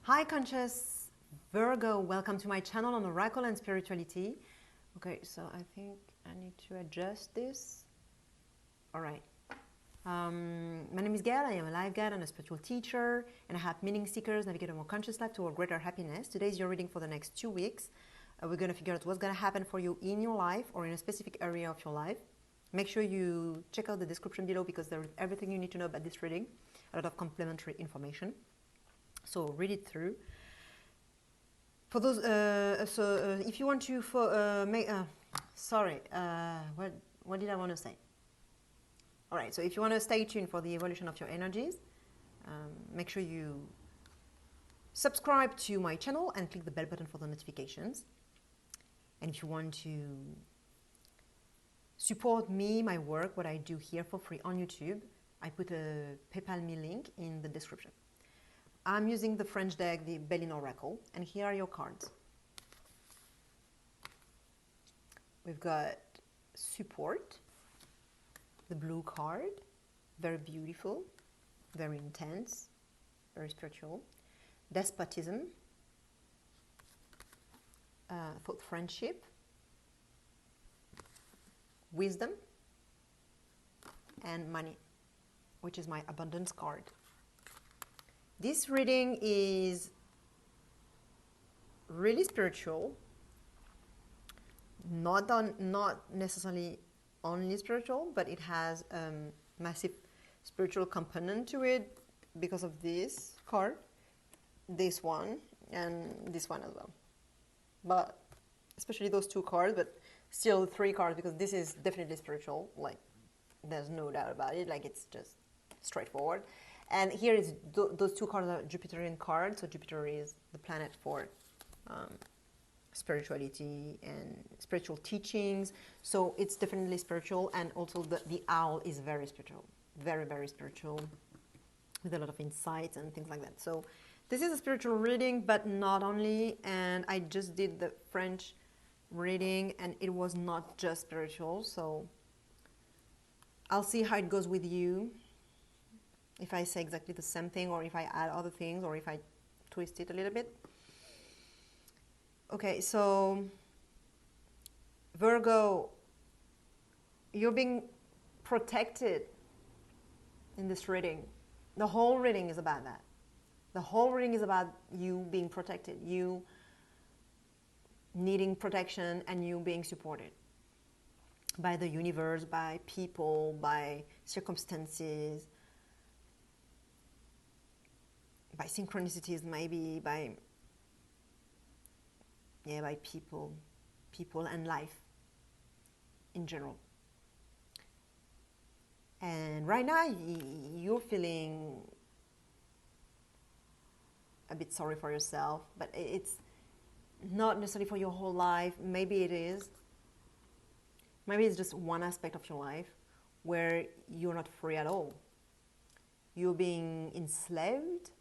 Hi conscious Virgo, welcome to my channel on Oracle and Spirituality. Okay, so I think I need to adjust this. Alright. My name is Gail, I am a life guide and a spiritual teacher, and I help meaning seekers navigate a more conscious life toward greater happiness. Today is your reading for the next 2 weeks. We're going to figure out what's going to happen for you in your life or in a specific area of your life. Make sure you check out the description below because there is everything you need to know about this reading, a lot of complementary information. So read it through. For those, if you want to, what did I want to say? All right, so if you want to stay tuned for the evolution of your energies, make sure you subscribe to my channel and click the bell button for the notifications. And if you want to support me, my work, what I do here for free on YouTube, I put a PayPal me link in the description. I'm using the French deck, the Belline Oracle, and here are your cards. We've got support, the blue card, very beautiful, very intense, very spiritual. Despotism, thought friendship, wisdom, and money, which is my abundance card. This reading is really spiritual, not necessarily only spiritual, but it has a massive spiritual component to it because of this card, this one, and this one as well. But especially those two cards, but still 3 cards because this is definitely spiritual, like there's no doubt about it, like it's just straightforward. And here is those 2 cards are Jupiterian cards. So Jupiter is the planet for spirituality and spiritual teachings. So it's definitely spiritual. And also the owl is very spiritual, very, very spiritual, with a lot of insights and things like that. So this is a spiritual reading, but not only. And I just did the French reading and it was not just spiritual. So I'll see how it goes with you. If I say exactly the same thing, or if I add other things, or if I twist it a little bit. Okay, so Virgo, you're being protected in this reading. The whole reading is about that. The whole reading is about you being protected, you needing protection, and you being supported by the universe, by people, by circumstances, by synchronicities, maybe by people and life in general. And right now you're feeling a bit sorry for yourself, but it's not necessarily for your whole life. Maybe it is. Maybe it's just one aspect of your life where you're not free at all. You're being enslaved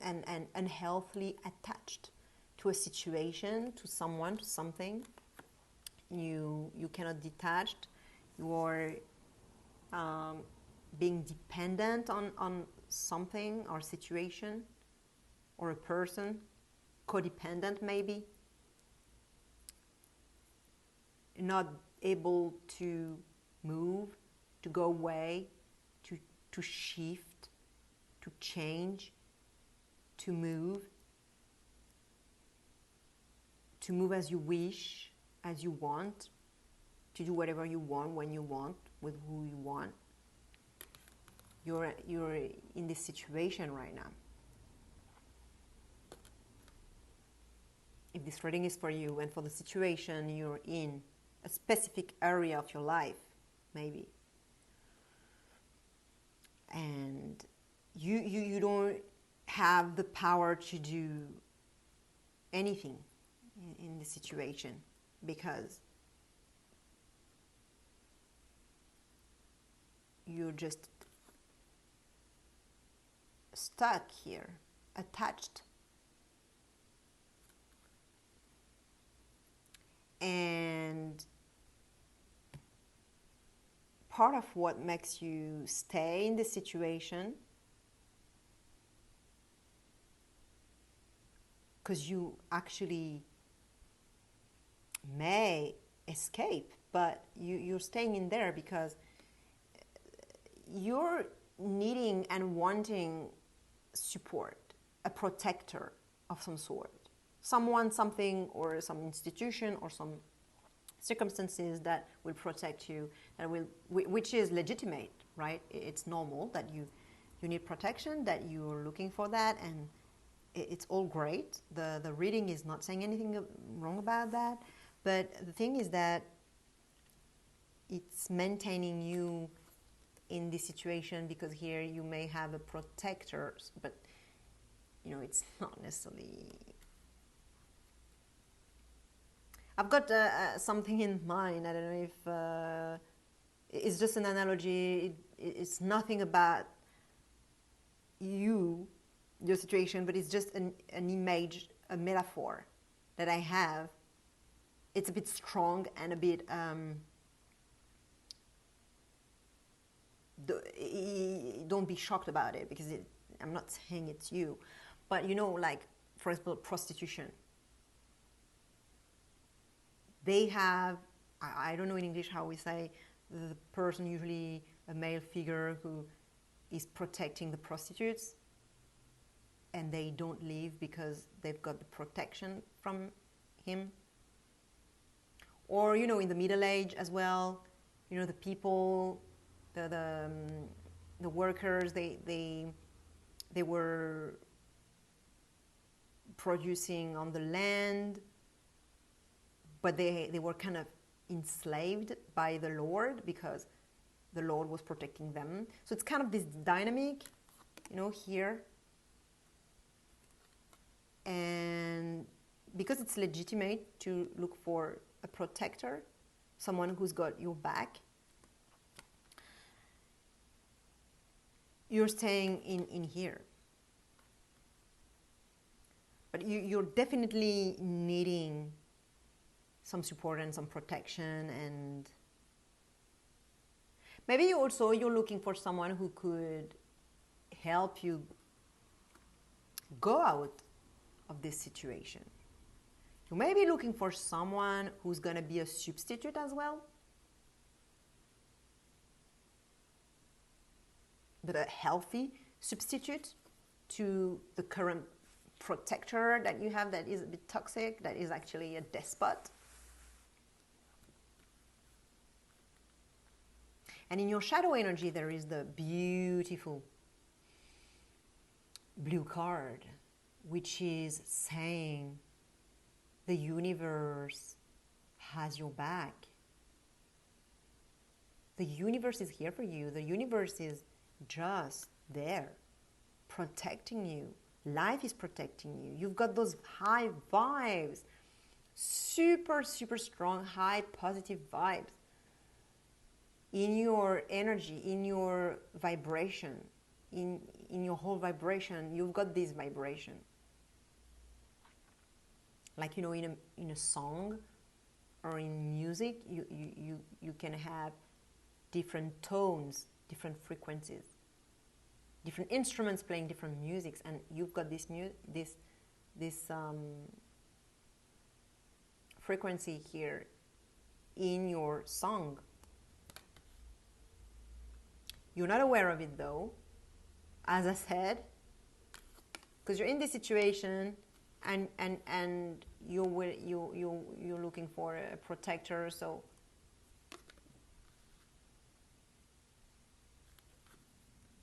and unhealthily attached to a situation, to someone, to something. You cannot detach. You are being dependent on something or situation or a person, codependent maybe. Not able to move, to go away, to shift, to change, to move as you wish, as you want, to do whatever you want, when you want, with who you want. You're in this situation right now. If this reading is for you and for the situation you're in, a specific area of your life, maybe, and you don't have the power to do anything in the situation because you're just stuck here, attached. And part of what makes you stay in this situation because you actually may escape, but you're staying in there because you're needing and wanting support, a protector of some sort. Someone, something, or some institution or some circumstances that will protect you, that will, which is legitimate, right? It's normal that you need protection, that you're looking for that, and it's all great. The reading is not saying anything wrong about that, but the thing is that it's maintaining you in this situation because here you may have a protector, but you know, it's not necessarily. I've got something in mind. I don't know if it's just an analogy. It's nothing about your situation, but it's just an image, a metaphor that I have. It's a bit strong and a bit. Don't be shocked about it because I'm not saying it's you, but you know, like for example, prostitution. They have, I don't know in English how we say, the person, usually a male figure, who is protecting the prostitutes, and they don't leave because they've got the protection from him. Or, you know, in the Middle Age as well, you know, the people, the workers, they were producing on the land, but they were kind of enslaved by the Lord because the Lord was protecting them. So it's kind of this dynamic, you know, here. And because it's legitimate to look for a protector, someone who's got your back, you're staying in here. But you're definitely needing some support and some protection, and maybe you're looking for someone who could help you go out of this situation. You may be looking for someone who's going to be a substitute as well, but a healthy substitute to the current protector that you have that is a bit toxic, that is actually a despot. And in your shadow energy, there is the beautiful blue card, which is saying the universe has your back. The universe is here for you. The universe is just there, protecting you. Life is protecting you. You've got those high vibes, super, super strong, high positive vibes in your energy, in your vibration, in your whole vibration. You've got this vibration. Like, you know, in a song or in music, you can have different tones, different frequencies, different instruments playing different musics, and you've got this frequency here in your song. You're not aware of it though, as I said, because you're in this situation, and you're looking for a protector. So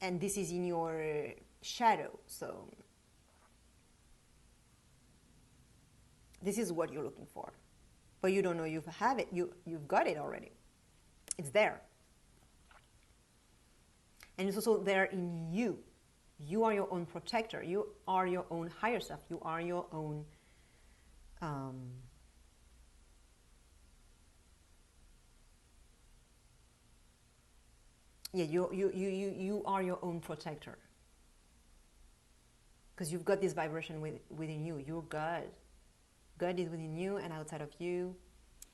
and this is in your shadow, so this is what you're looking for, but you don't know you have it. You've got it already. It's there. And it's also there in you. You are your own protector. You are your own higher self. You are your own you are your own protector, because you've got this vibration within you. You're God. God is within you and outside of you.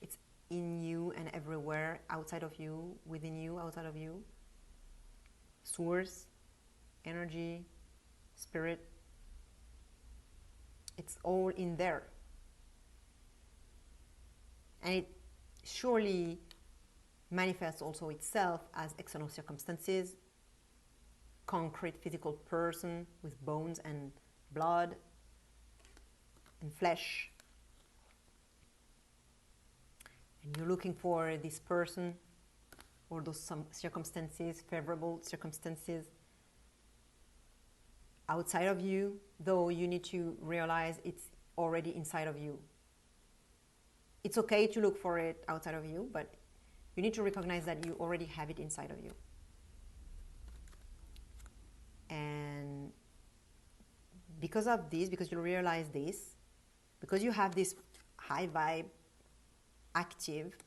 It's in you and everywhere, outside of you, within you, outside of you. Source, energy, spirit. It's all in there. And it surely manifests also itself as external circumstances, concrete physical person with bones and blood and flesh. And you're looking for this person or those some circumstances, favorable circumstances outside of you, though you need to realize it's already inside of you. It's okay to look for it outside of you, but you need to recognize that you already have it inside of you. And because of this, because you realize this, because you have this high vibe active,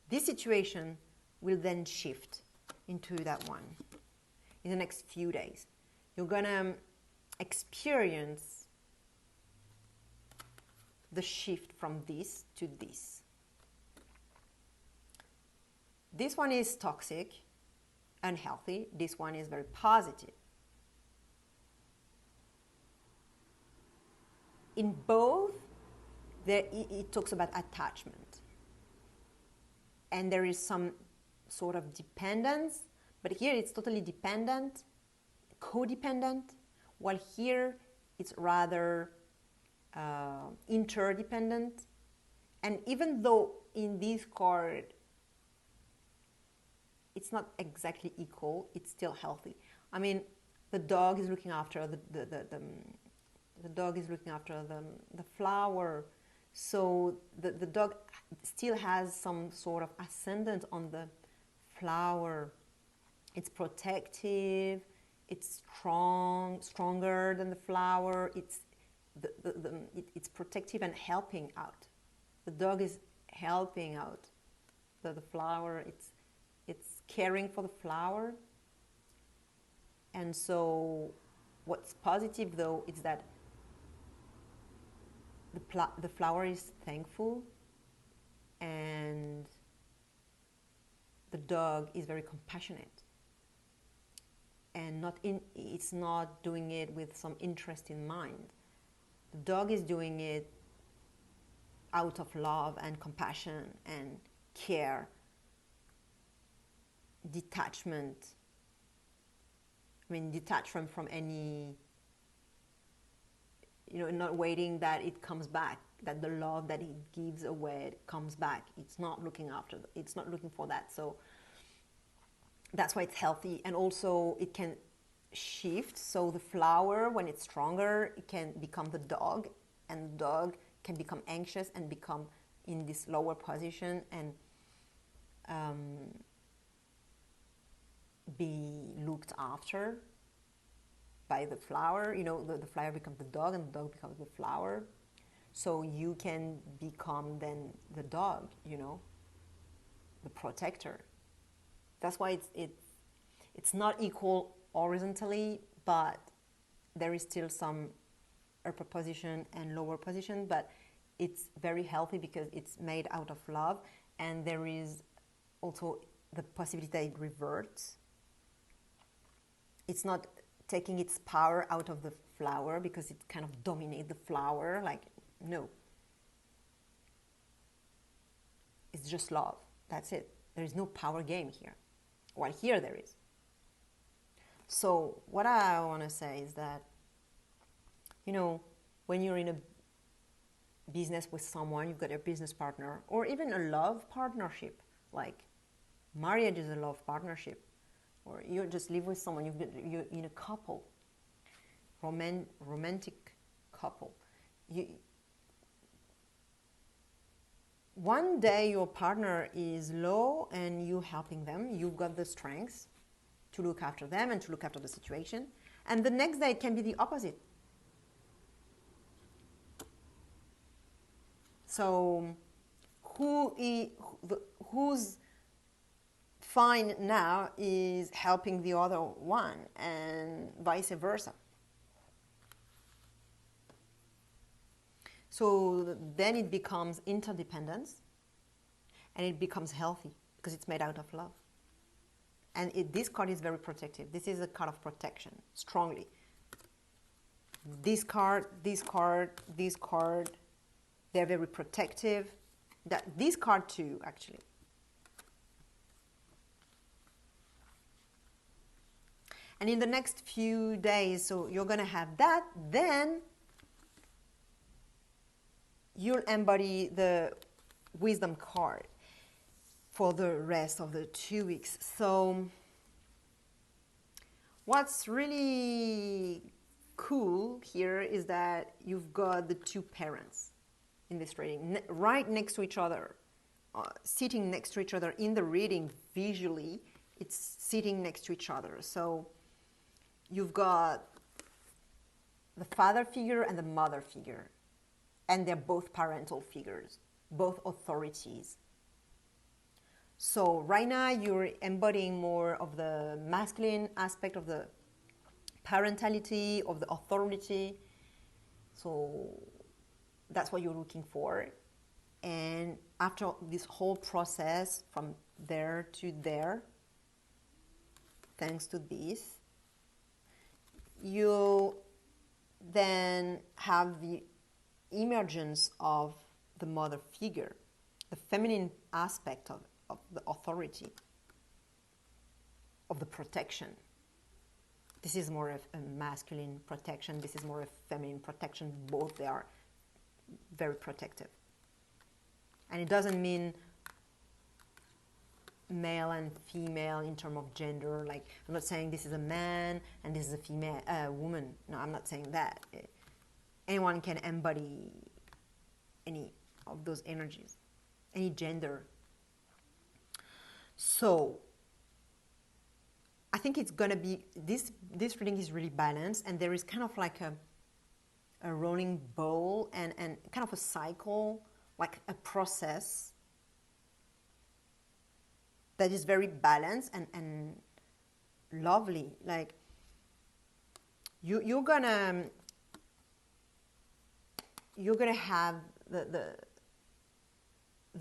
this situation will then shift into that one in the next few days. You're gonna experience the shift from this to this. This one is toxic, unhealthy. This one is very positive. In both, it talks about attachment. And there is some sort of dependence, but here it's totally dependent, codependent, while here it's rather interdependent. And even though in this card it's not exactly equal, it's still healthy. I mean, the dog is looking after the dog is looking after the flower, so the dog still has some sort of ascendant on the flower. It's protective, it's stronger than the flower. It's protective and helping out. The dog is helping out the flower. It's caring for the flower. And so what's positive though is that the flower is thankful, and the dog is very compassionate, and it's not doing it with some interest in mind. The dog is doing it out of love and compassion and care, detachment. I mean, detachment from any, not waiting that it comes back, that the love that it gives away comes back. It's not looking it's not looking for that. So that's why it's healthy. And also it can shift. So the flower, when it's stronger, it can become the dog, and the dog can become anxious and become in this lower position and be looked after by the flower. The flower becomes the dog, and the dog becomes the flower. So you can become then the dog, the protector. That's why it's not equal horizontally, but there is still some upper position and lower position, but it's very healthy because it's made out of love. And there is also the possibility that it reverts. It's not taking its power out of the flower because it kind of dominates the flower. Like, no. It's just love. That's it. There is no power game here. While here there is. So what I want to say is that, when you're in a business with someone, you've got a business partner, or even a love partnership, like marriage is a love partnership, or you just live with someone, you're in a couple, romantic couple. One day your partner is low and you helping them, you've got the strength to look after them and to look after the situation, and the next day it can be the opposite. So who's fine now is helping the other one, and vice versa. So then it becomes interdependence, and it becomes healthy because it's made out of love. And this card is very protective. This is a card of protection, strongly. This card, this card, this card, they're very protective. This card too, actually. And in the next few days, so you're going to have that, then you'll embody the wisdom card for the rest of the 2 weeks. So what's really cool here is that you've got the two parents in this reading right next to each other, sitting next to each other in the reading. Visually, it's sitting next to each other. So you've got the father figure and the mother figure, and they're both parental figures, both authorities. So right now you're embodying more of the masculine aspect of the parentality, of the authority. So that's what you're looking for. And after this whole process from there to there, thanks to this, you'll then have the emergence of the mother figure, the feminine aspect of the authority, of the protection. This is more of a masculine protection, this is more of feminine protection. Both, they are very protective. And it doesn't mean male and female in terms of gender. Like, I'm not saying this is a man and this is a female, woman. No, I'm not saying that. Anyone can embody any of those energies, any gender. So I think it's gonna be, this reading is really balanced, and there is kind of like a rolling ball and kind of a cycle, like a process that is very balanced and lovely. Like you're gonna have the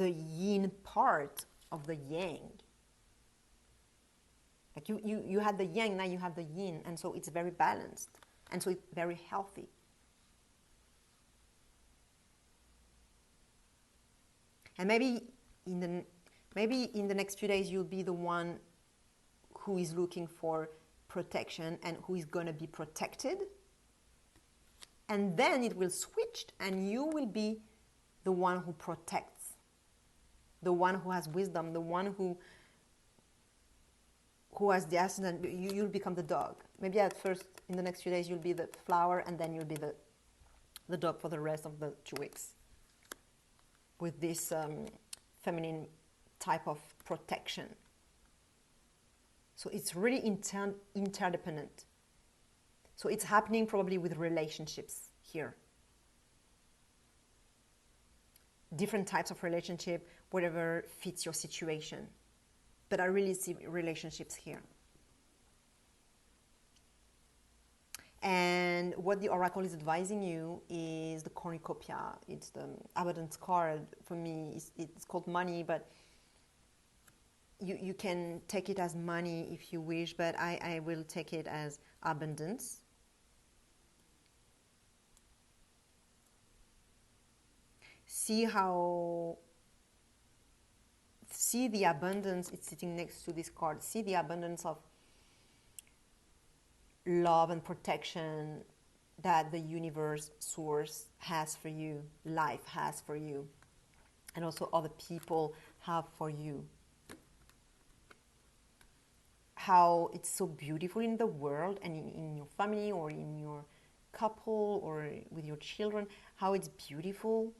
yin part of the yang. Like you had the yang, now you have the yin, and so it's very balanced, and so it's very healthy. And maybe in the next few days you'll be the one who is looking for protection and who is going to be protected. And then it will switch, and you will be the one who protects, the one who has wisdom, the one who has the ascendant. You'll become the dog. Maybe at first, in the next few days, you'll be the flower, and then you'll be the dog for the rest of the 2 weeks, with this feminine type of protection. So it's really interdependent. So it's happening probably with relationships here. Different types of relationship, whatever fits your situation. But I really see relationships here. And what the oracle is advising you is the cornucopia. It's the abundance card. For me, it's called money, but you can take it as money if you wish, but I will take it as abundance. See the abundance, it's sitting next to this card. See the abundance of love and protection that the universe, source has for you, life has for you, and also other people have for you. How it's so beautiful in the world and in your family or in your couple or with your children, how it's beautiful,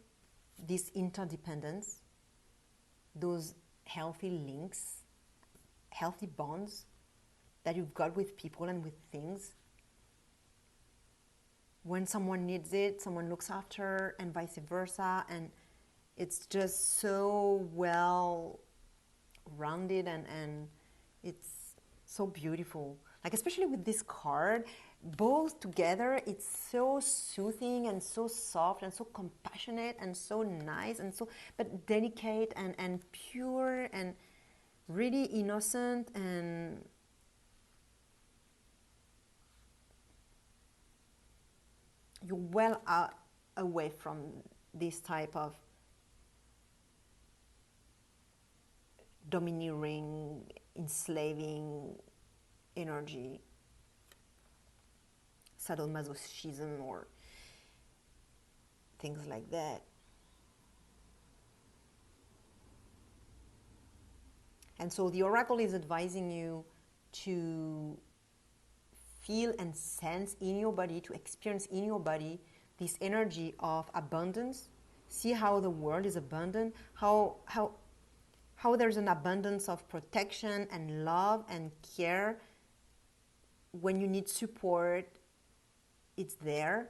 this interdependence, those healthy links, healthy bonds that you've got with people and with things. When someone needs it, someone looks after, and vice versa, and it's just so well rounded and it's so beautiful. Like, especially with this card, both together, it's so soothing and so soft and so compassionate and so nice and so, but delicate and pure and really innocent and you're well away from this type of domineering, enslaving energy, sadomasochism or things like that. And so the oracle is advising you to feel and sense in your body, to experience in your body this energy of abundance. See how the world is abundant, how there's an abundance of protection and love and care. When you need support, it's there.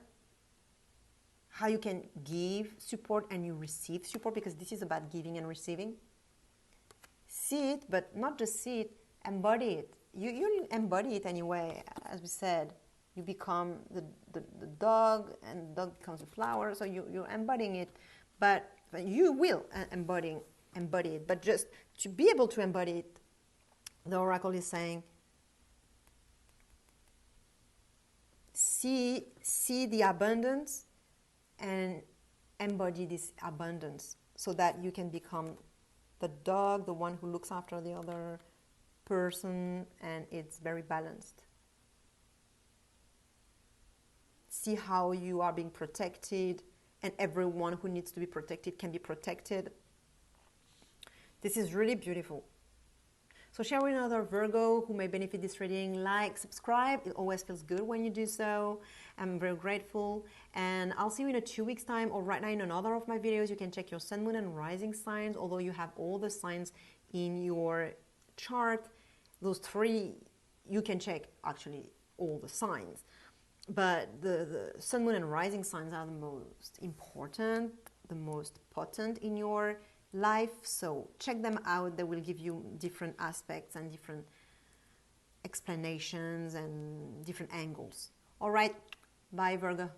How you can give support and you receive support, because this is about giving and receiving. See it, but not just see it, embody it. You embody it anyway. As we said, you become the dog, and the dog becomes a flower, so you're embodying it. But you will embody it. But just to be able to embody it, the oracle is saying, see the abundance and embody this abundance so that you can become the dog, the one who looks after the other person, and it's very balanced. See how you are being protected, and everyone who needs to be protected can be protected. This is really beautiful. So share with another Virgo who may benefit this reading. Like, subscribe. It always feels good when you do so. I'm very grateful. And I'll see you in 2 weeks' time, or right now in another of my videos. You can check your sun, moon, and rising signs. Although you have all the signs in your chart, those 3, you can check actually all the signs. But the sun, moon, and rising signs are the most important, the most potent in your life. So check them out. They will give you different aspects and different explanations and different angles. All right. Bye, Virgo.